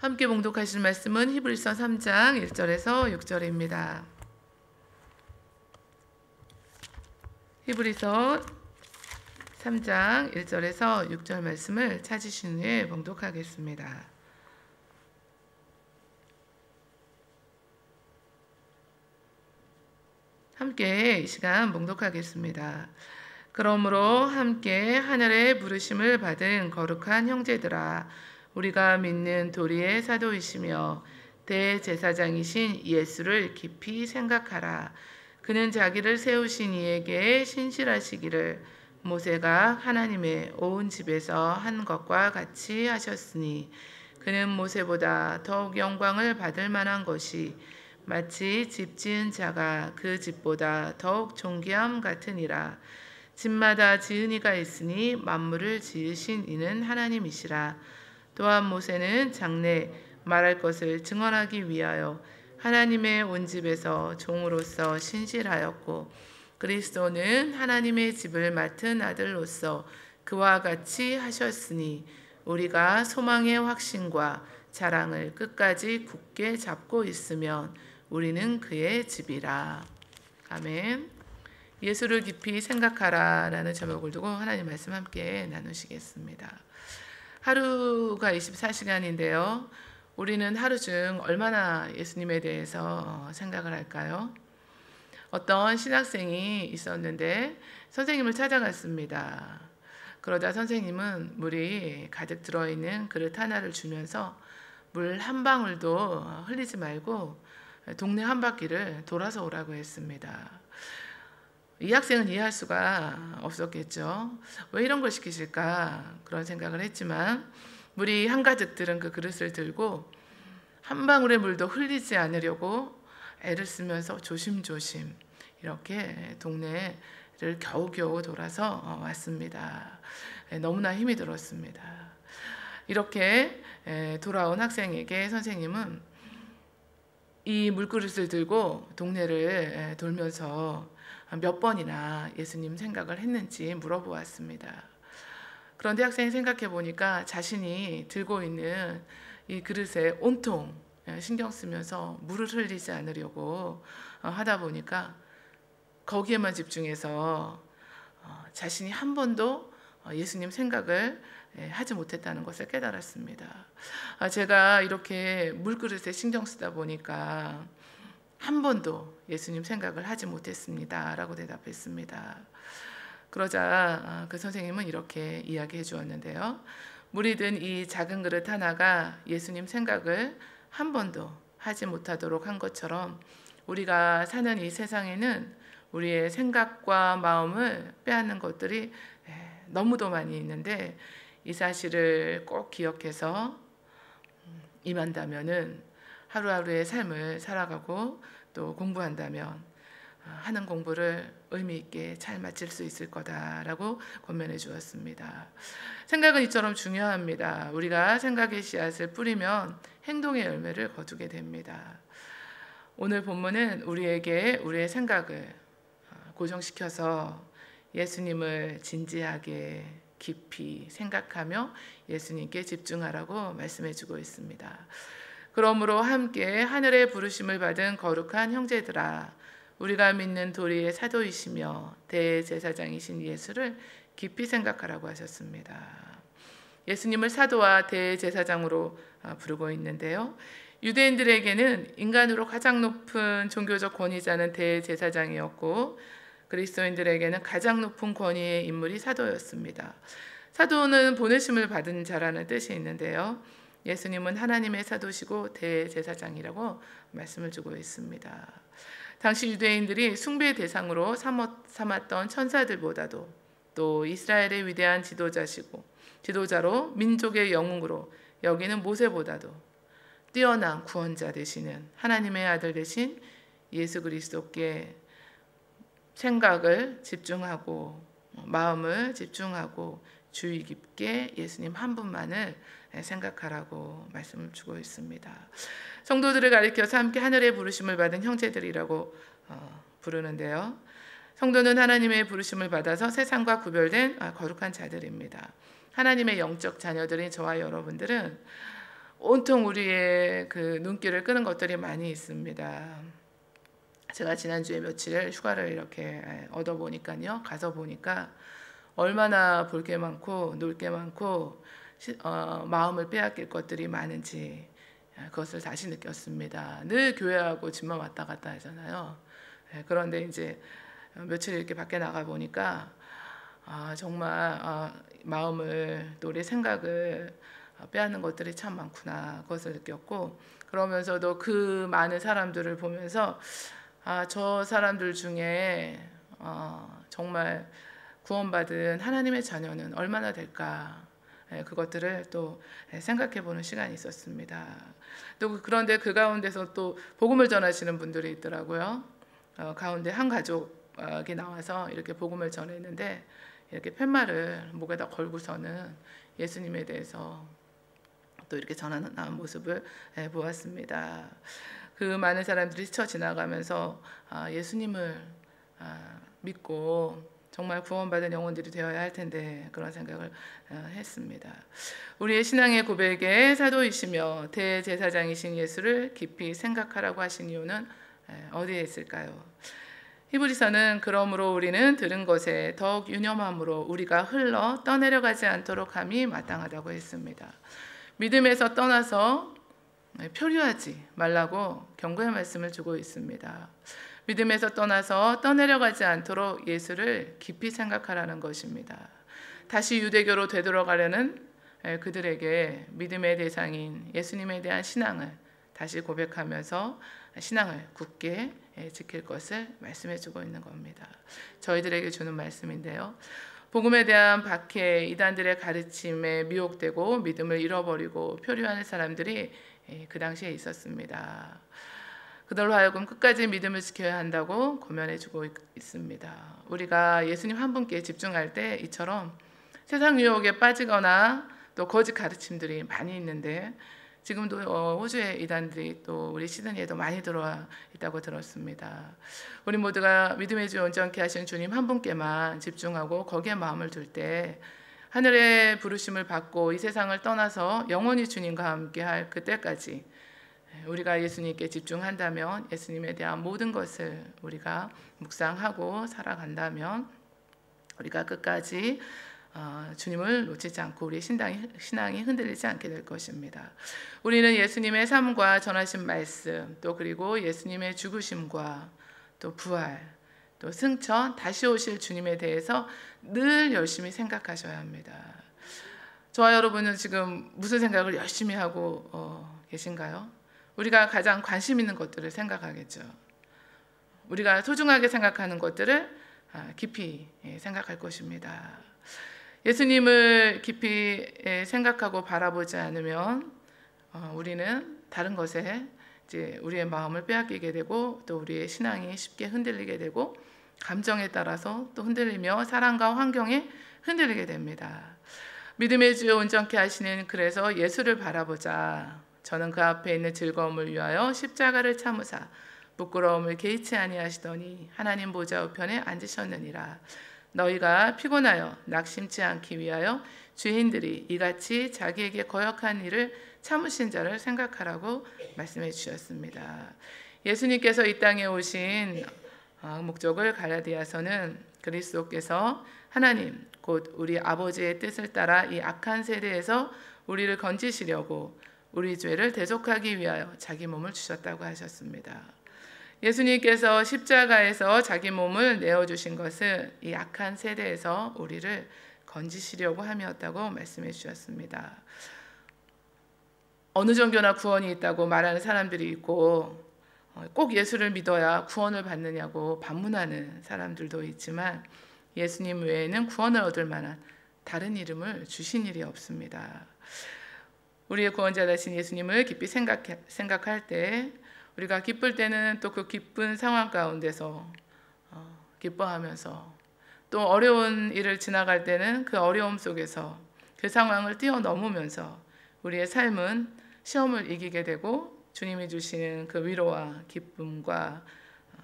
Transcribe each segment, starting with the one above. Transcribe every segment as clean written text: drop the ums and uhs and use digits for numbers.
함께 봉독하실 말씀은 히브리서 3장 1절에서 6절입니다. 히브리서 3장 1절에서 6절 말씀을 찾으신 후에 봉독하겠습니다. 함께 이 시간 봉독하겠습니다. 그러므로 함께 하늘의 부르심을 받은 거룩한 형제들아, 우리가 믿는 도리의 사도이시며 대제사장이신 예수를 깊이 생각하라. 그는 자기를 세우신 이에게 신실하시기를 모세가 하나님의 온 집에서 한 것과 같이 하셨으니, 그는 모세보다 더욱 영광을 받을 만한 것이 마치 집 지은 자가 그 집보다 더욱 존귀함 같으니라. 집마다 지은 이가 있으니 만물을 지으신 이는 하나님이시라. 또한 모세는 장래 말할 것을 증언하기 위하여 하나님의 온 집에서 종으로서 신실하였고, 그리스도는 하나님의 집을 맡은 아들로서 그와 같이 하셨으니, 우리가 소망의 확신과 자랑을 끝까지 굳게 잡고 있으면 우리는 그의 집이라. 아멘. 예수를 깊이 생각하라 라는 제목을 두고 하나님 말씀 함께 나누시겠습니다. 하루가 24시간인데요. 우리는 하루 중 얼마나 예수님에 대해서 생각을 할까요? 어떤 신학생이 있었는데 선생님을 찾아갔습니다. 그러자 선생님은 물이 가득 들어있는 그릇 하나를 주면서 물 한 방울도 흘리지 말고 동네 한 바퀴를 돌아서 오라고 했습니다. 이 학생은 이해할 수가 없었겠죠. 왜 이런 걸 시키실까 그런 생각을 했지만, 물이 한가득 들은 그 그릇을 들고 한 방울의 물도 흘리지 않으려고 애를 쓰면서 조심조심 이렇게 동네를 겨우겨우 돌아서 왔습니다. 너무나 힘이 들었습니다. 이렇게 돌아온 학생에게 선생님은 이 물그릇을 들고 동네를 돌면서 몇 번이나 예수님 생각을 했는지 물어보았습니다. 그런데 학생이 생각해 보니까 자신이 들고 있는 이 그릇에 온통 신경 쓰면서 물을 흘리지 않으려고 하다 보니까 거기에만 집중해서 자신이 한 번도 예수님 생각을 하지 못했다는 것을 깨달았습니다. 제가 이렇게 물그릇에 신경 쓰다 보니까 한 번도 예수님 생각을 하지 못했습니다 라고 대답했습니다. 그러자 그 선생님은 이렇게 이야기해 주었는데요. 물이 든 이 작은 그릇 하나가 예수님 생각을 한 번도 하지 못하도록 한 것처럼, 우리가 사는 이 세상에는 우리의 생각과 마음을 빼앗는 것들이 너무도 많이 있는데, 이 사실을 꼭 기억해서 임한다면은 하루하루의 삶을 살아가고 또 공부한다면 하는 공부를 의미 있게 잘 마칠 수 있을 거다라고 권면해 주었습니다. 생각은 이처럼 중요합니다. 우리가 생각의 씨앗을 뿌리면 행동의 열매를 거두게 됩니다. 오늘 본문은 우리에게 우리의 생각을 고정시켜서 예수님을 진지하게 깊이 생각하며 예수님께 집중하라고 말씀해 주고 있습니다. 그러므로 함께 하늘의 부르심을 받은 거룩한 형제들아, 우리가 믿는 도리의 사도이시며 대제사장이신 예수를 깊이 생각하라고 하셨습니다. 예수님을 사도와 대제사장으로 부르고 있는데요. 유대인들에게는 인간으로 가장 높은 종교적 권위자는 대제사장이었고, 그리스도인들에게는 가장 높은 권위의 인물이 사도였습니다. 사도는 보내심을 받은 자라는 뜻이 있는데요. 예수님은 하나님의 사도시고 대제사장이라고 말씀을 주고 있습니다. 당시 유대인들이 숭배의 대상으로 삼았던 천사들보다도, 또 이스라엘의 위대한 지도자로 민족의 영웅으로 여기는 모세보다도 뛰어난 구원자 되시는 하나님의 아들 되신 예수 그리스도께 생각을 집중하고 마음을 집중하고 주의 깊게 예수님 한 분만을 생각하라고 말씀을 주고 있습니다. 성도들을 가리켜서 함께 하늘의 부르심을 받은 형제들이라고 부르는데요. 성도는 하나님의 부르심을 받아서 세상과 구별된 거룩한 자들입니다. 하나님의 영적 자녀들인 저와 여러분들은 온통 우리의 그 눈길을 끄는 것들이 많이 있습니다. 제가 지난주에 며칠 휴가를 이렇게 얻어 보니까요, 가서 보니까 얼마나 볼 게 많고 놀 게 많고 마음을 빼앗길 것들이 많은지 그것을 다시 느꼈습니다. 늘 교회하고 집만 왔다 갔다 하잖아요. 그런데 이제 며칠 이렇게 밖에 나가 보니까 정말 마음을 또 우리 생각을 빼앗는 것들이 참 많구나, 그것을 느꼈고, 그러면서도 그 많은 사람들을 보면서 저 사람들 중에 정말 구원받은 하나님의 자녀는 얼마나 될까, 그것들을 또 생각해 보는 시간이 있었습니다. 또 그런데 그 가운데서 또 복음을 전하시는 분들이 있더라고요. 가운데 한 가족이 나와서 이렇게 복음을 전했는데 이렇게 팻말을 목에다 걸고서는 예수님에 대해서 또 이렇게 전하는 모습을 보았습니다. 그 많은 사람들이 스쳐 지나가면서 예수님을 믿고 정말 구원받은 영혼들이 되어야 할 텐데, 그런 생각을 했습니다. 우리의 신앙의 고백에 사도이시며 대제사장이신 예수를 깊이 생각하라고 하신 이유는 어디에 있을까요? 히브리서는 그러므로 우리는 들은 것에 더욱 유념함으로 우리가 흘러 떠내려가지 않도록 함이 마땅하다고 했습니다. 믿음에서 떠나서 표류하지 말라고 경고의 말씀을 주고 있습니다. 믿음에서 떠나서 떠내려가지 않도록 예수를 깊이 생각하라는 것입니다. 다시 유대교로 되돌아가려는 그들에게 믿음의 대상인 예수님에 대한 신앙을 다시 고백하면서 신앙을 굳게 지킬 것을 말씀해 주고 있는 겁니다. 저희들에게 주는 말씀인데요. 복음에 대한 박해, 이단들의 가르침에 미혹되고 믿음을 잃어버리고 표류하는 사람들이 그 당시에 있었습니다. 그들로 하여금 끝까지 믿음을 지켜야 한다고 고면해 주고 있습니다. 우리가 예수님 한 분께 집중할 때 이처럼 세상 유혹에 빠지거나 또 거짓 가르침들이 많이 있는데, 지금도 호주의 이단들이 또 우리 시드니에도 많이 들어와 있다고 들었습니다. 우리 모두가 믿음의 주 온전케 하신 주님 한 분께만 집중하고 거기에 마음을 둘 때 하늘의 부르심을 받고 이 세상을 떠나서 영원히 주님과 함께 할 그때까지 우리가 예수님께 집중한다면, 예수님에 대한 모든 것을 우리가 묵상하고 살아간다면 우리가 끝까지 주님을 놓치지 않고 우리의 신앙이 흔들리지 않게 될 것입니다. 우리는 예수님의 삶과 전하신 말씀, 또 그리고 예수님의 죽으심과 또 부활, 또 승천, 다시 오실 주님에 대해서 늘 열심히 생각하셔야 합니다. 저와 여러분은 지금 무슨 생각을 열심히 하고 계신가요? 우리가 가장 관심 있는 것들을 생각하겠죠. 우리가 소중하게 생각하는 것들을 깊이 생각할 것입니다. 예수님을 깊이 생각하고 바라보지 않으면 우리는 다른 것에 이제 우리의 마음을 빼앗기게 되고, 또 우리의 신앙이 쉽게 흔들리게 되고, 감정에 따라서 또 흔들리며 사랑과 환경에 흔들리게 됩니다. 믿음의 주 온전케 하시는 그래서 예수를 바라보자. 저는 그 앞에 있는 즐거움을 위하여 십자가를 참으사 부끄러움을 개의치 아니하시더니 하나님 보좌 우편에 앉으셨느니라. 너희가 피곤하여 낙심치 않기 위하여 죄인들이 이같이 자기에게 거역한 일을 참으신 자를 생각하라고 말씀해 주셨습니다. 예수님께서 이 땅에 오신 목적을 갈라디아서는 그리스도께서 하나님 곧 우리 아버지의 뜻을 따라 이 악한 세대에서 우리를 건지시려고 우리 죄를 대속하기 위하여 자기 몸을 주셨다고 하셨습니다. 예수님께서 십자가에서 자기 몸을 내어주신 것은 이 악한 세대에서 우리를 건지시려고 함이었다고 말씀해 주셨습니다. 어느 종교나 구원이 있다고 말하는 사람들이 있고, 꼭 예수를 믿어야 구원을 받느냐고 반문하는 사람들도 있지만, 예수님 외에는 구원을 얻을 만한 다른 이름을 주신 일이 없습니다. 우리의 구원자 되신 예수님을 깊이 생각할 때, 우리가 기쁠 때는 또 그 기쁜 상황 가운데서 기뻐하면서, 또 어려운 일을 지나갈 때는 그 어려움 속에서 그 상황을 뛰어넘으면서 우리의 삶은 시험을 이기게 되고, 주님이 주시는 그 위로와 기쁨과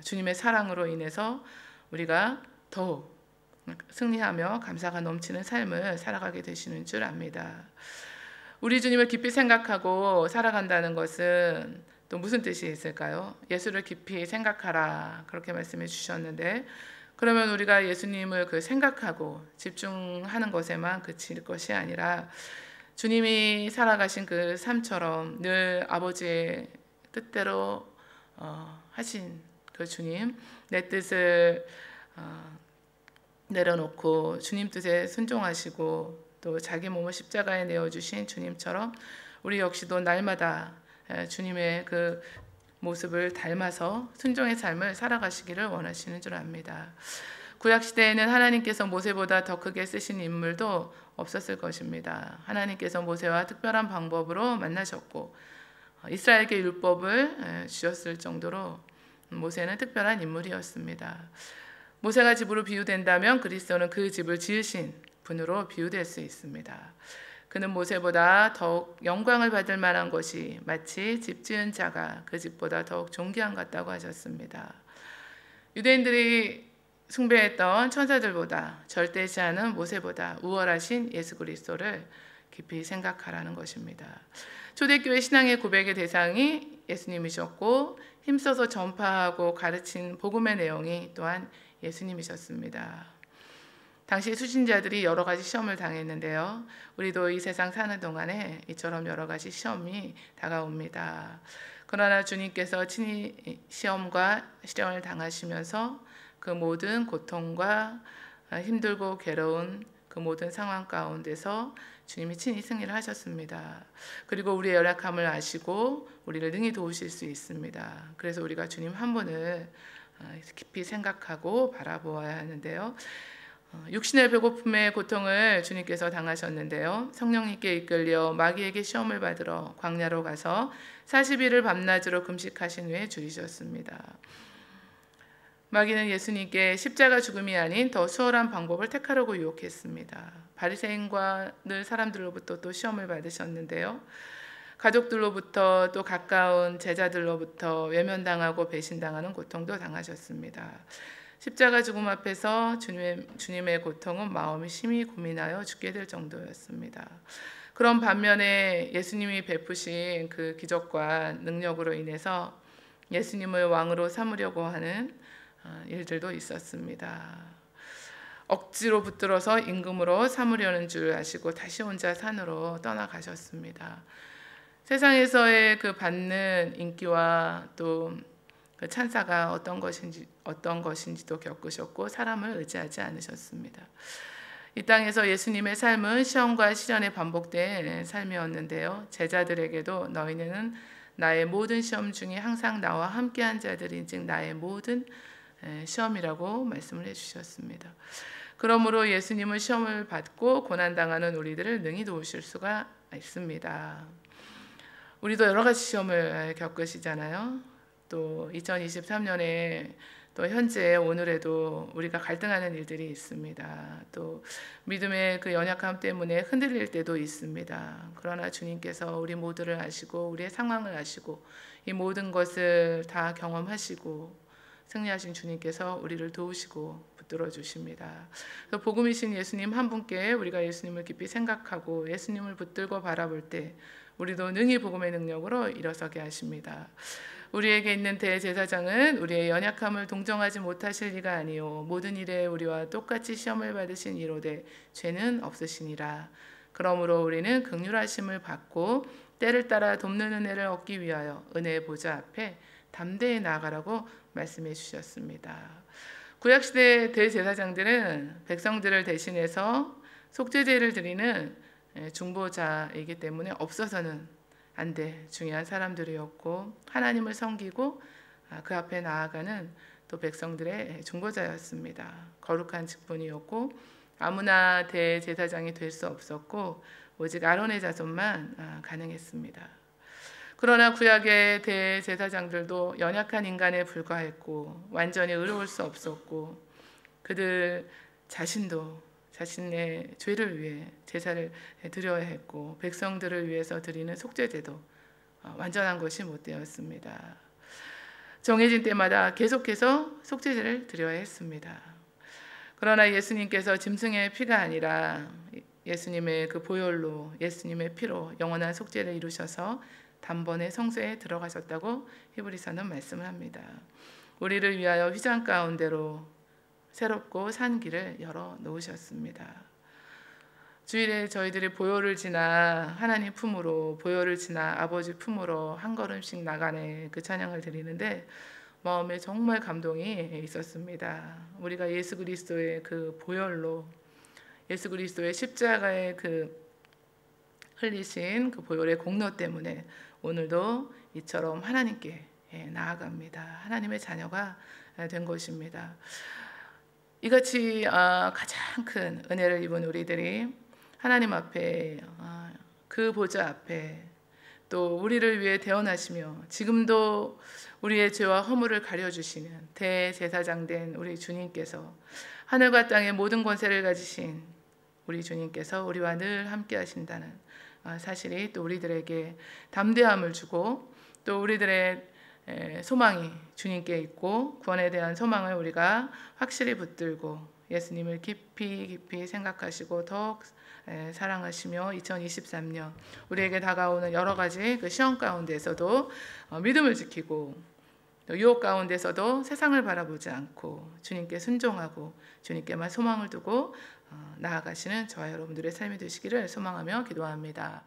주님의 사랑으로 인해서 우리가 더욱 승리하며 감사가 넘치는 삶을 살아가게 되시는 줄 압니다. 우리 주님을 깊이 생각하고 살아간다는 것은 또 무슨 뜻이 있을까요? 예수를 깊이 생각하라 그렇게 말씀해 주셨는데, 그러면 우리가 예수님을 생각하고 집중하는 것에만 그칠 것이 아니라 주님이 살아가신 그 삶처럼 늘 아버지의 뜻대로 하신 그 주님, 내 뜻을 내려놓고 주님 뜻에 순종하시고 또 자기 몸을 십자가에 내어주신 주님처럼 우리 역시도 날마다 주님의 그 모습을 닮아서 순종의 삶을 살아가시기를 원하시는 줄 압니다. 구약 시대에는 하나님께서 모세보다 더 크게 쓰신 인물도 없었을 것입니다. 하나님께서 모세와 특별한 방법으로 만나셨고 이스라엘에게 율법을 주셨을 정도로 모세는 특별한 인물이었습니다. 모세가 집으로 비유된다면 그리스도는 그 집을 지으신 분으로 비유될 수 있습니다. 그는 모세보다 더욱 영광을 받을 만한 것이 마치 집 지은 자가 그 집보다 더욱 존귀한 것 같다고 하셨습니다. 유대인들이 숭배했던 천사들보다 절대시하는 모세보다 우월하신 예수 그리스도를 깊이 생각하라는 것입니다. 초대교회 신앙의 고백의 대상이 예수님이셨고 힘써서 전파하고 가르친 복음의 내용이 또한 예수님이셨습니다. 당시 수신자들이 여러 가지 시험을 당했는데요. 우리도 이 세상 사는 동안에 이처럼 여러 가지 시험이 다가옵니다. 그러나 주님께서 친히 시험과 시련을 당하시면서 그 모든 고통과 힘들고 괴로운 그 모든 상황 가운데서 주님이 친히 승리를 하셨습니다. 그리고 우리의 연약함을 아시고 우리를 능히 도우실 수 있습니다. 그래서 우리가 주님 한 분을 깊이 생각하고 바라보아야 하는데요. 육신의 배고픔의 고통을 주님께서 당하셨는데요. 성령님께 이끌려 마귀에게 시험을 받으러 광야로 가서 40일을 밤낮으로 금식하신 후에 줄이셨습니다. 마귀는 예수님께 십자가 죽음이 아닌 더 수월한 방법을 택하라고 유혹했습니다. 바리새인과 늘 사람들로부터 또 시험을 받으셨는데요. 가족들로부터 또 가까운 제자들로부터 외면당하고 배신당하는 고통도 당하셨습니다. 십자가 죽음 앞에서 주님의 고통은 마음이 심히 고민하여 죽게 될 정도였습니다. 그런 반면에 예수님이 베푸신 그 기적과 능력으로 인해서 예수님을 왕으로 삼으려고 하는 일들도 있었습니다. 억지로 붙들어서 임금으로 삼으려는 줄 아시고 다시 혼자 산으로 떠나가셨습니다. 세상에서의 그 받는 인기와 또 그 찬사가 어떤 것인지도 겪으셨고 사람을 의지하지 않으셨습니다. 이 땅에서 예수님의 삶은 시험과 시련에 반복된 삶이었는데요. 제자들에게도 너희는 나의 모든 시험 중에 항상 나와 함께한 자들인즉 나의 모든 시험이라고 말씀을 해주셨습니다. 그러므로 예수님은 시험을 받고 고난당하는 우리들을 능히 도우실 수가 있습니다. 우리도 여러 가지 시험을 겪으시잖아요. 또 2023년에 또 현재 오늘에도 우리가 갈등하는 일들이 있습니다. 또 믿음의 그 연약함 때문에 흔들릴 때도 있습니다. 그러나 주님께서 우리 모두를 아시고 우리의 상황을 아시고 이 모든 것을 다 경험하시고 승리하신 주님께서 우리를 도우시고 붙들어 주십니다. 복음이신 예수님 한 분께 우리가 예수님을 깊이 생각하고 예수님을 붙들고 바라볼 때 우리도 능히 복음의 능력으로 일어서게 하십니다. 우리에게 있는 대제사장은 우리의 연약함을 동정하지 못하실 리가 아니요 모든 일에 우리와 똑같이 시험을 받으신 이로되 죄는 없으시니라. 그러므로 우리는 긍휼하심을 받고 때를 따라 돕는 은혜를 얻기 위하여 은혜의 보좌 앞에 담대히 나아가라고 말씀해 주셨습니다. 구약시대 대제사장들은 백성들을 대신해서 속죄제를 드리는 중보자이기 때문에 없어서는 안돼 중요한 사람들이었고 하나님을 섬기고 그 앞에 나아가는 또 백성들의 중보자였습니다. 거룩한 직분이었고 아무나 대제사장이 될 수 없었고 오직 아론의 자손만 가능했습니다. 그러나 구약의 대제사장들도 연약한 인간에 불과했고 완전히 의로울 수 없었고 그들 자신도 자신의 죄를 위해 제사를 드려야 했고 백성들을 위해서 드리는 속죄제도 완전한 것이 못 되었습니다. 정해진 때마다 계속해서 속죄제를 드려야 했습니다. 그러나 예수님께서 짐승의 피가 아니라 예수님의 그 보혈로 예수님의 피로 영원한 속죄를 이루셔서 단번에 성소에 들어가셨다고 히브리서는 말씀을 합니다. 우리를 위하여 휘장 가운데로 새롭고 산 길을 열어 놓으셨습니다. 주일에 저희들이 보혈을 지나 하나님 품으로, 보혈을 지나 아버지 품으로 한 걸음씩 나가는 그 찬양을 드리는데 마음에 정말 감동이 있었습니다. 우리가 예수 그리스도의 그 보혈로, 예수 그리스도의 십자가의 그 흘리신 그 보혈의 공로 때문에 오늘도 이처럼 하나님께 나아갑니다. 하나님의 자녀가 된 것입니다. 이같이 가장 큰 은혜를 입은 우리들이 하나님 앞에, 그 보좌 앞에, 또 우리를 위해 대언하시며 지금도 우리의 죄와 허물을 가려주시는 대제사장 된 우리 주님께서, 하늘과 땅의 모든 권세를 가지신 우리 주님께서 우리와 늘 함께 하신다는 사실이 또 우리들에게 담대함을 주고, 또 우리들의 소망이 주님께 있고 구원에 대한 소망을 우리가 확실히 붙들고 예수님을 깊이 생각하시고 더욱 사랑하시며 2023년 우리에게 다가오는 여러 가지 그 시험 가운데서도 믿음을 지키고 또 유혹 가운데서도 세상을 바라보지 않고 주님께 순종하고 주님께만 소망을 두고 나아가시는 저와 여러분들의 삶이 되시기를 소망하며 기도합니다.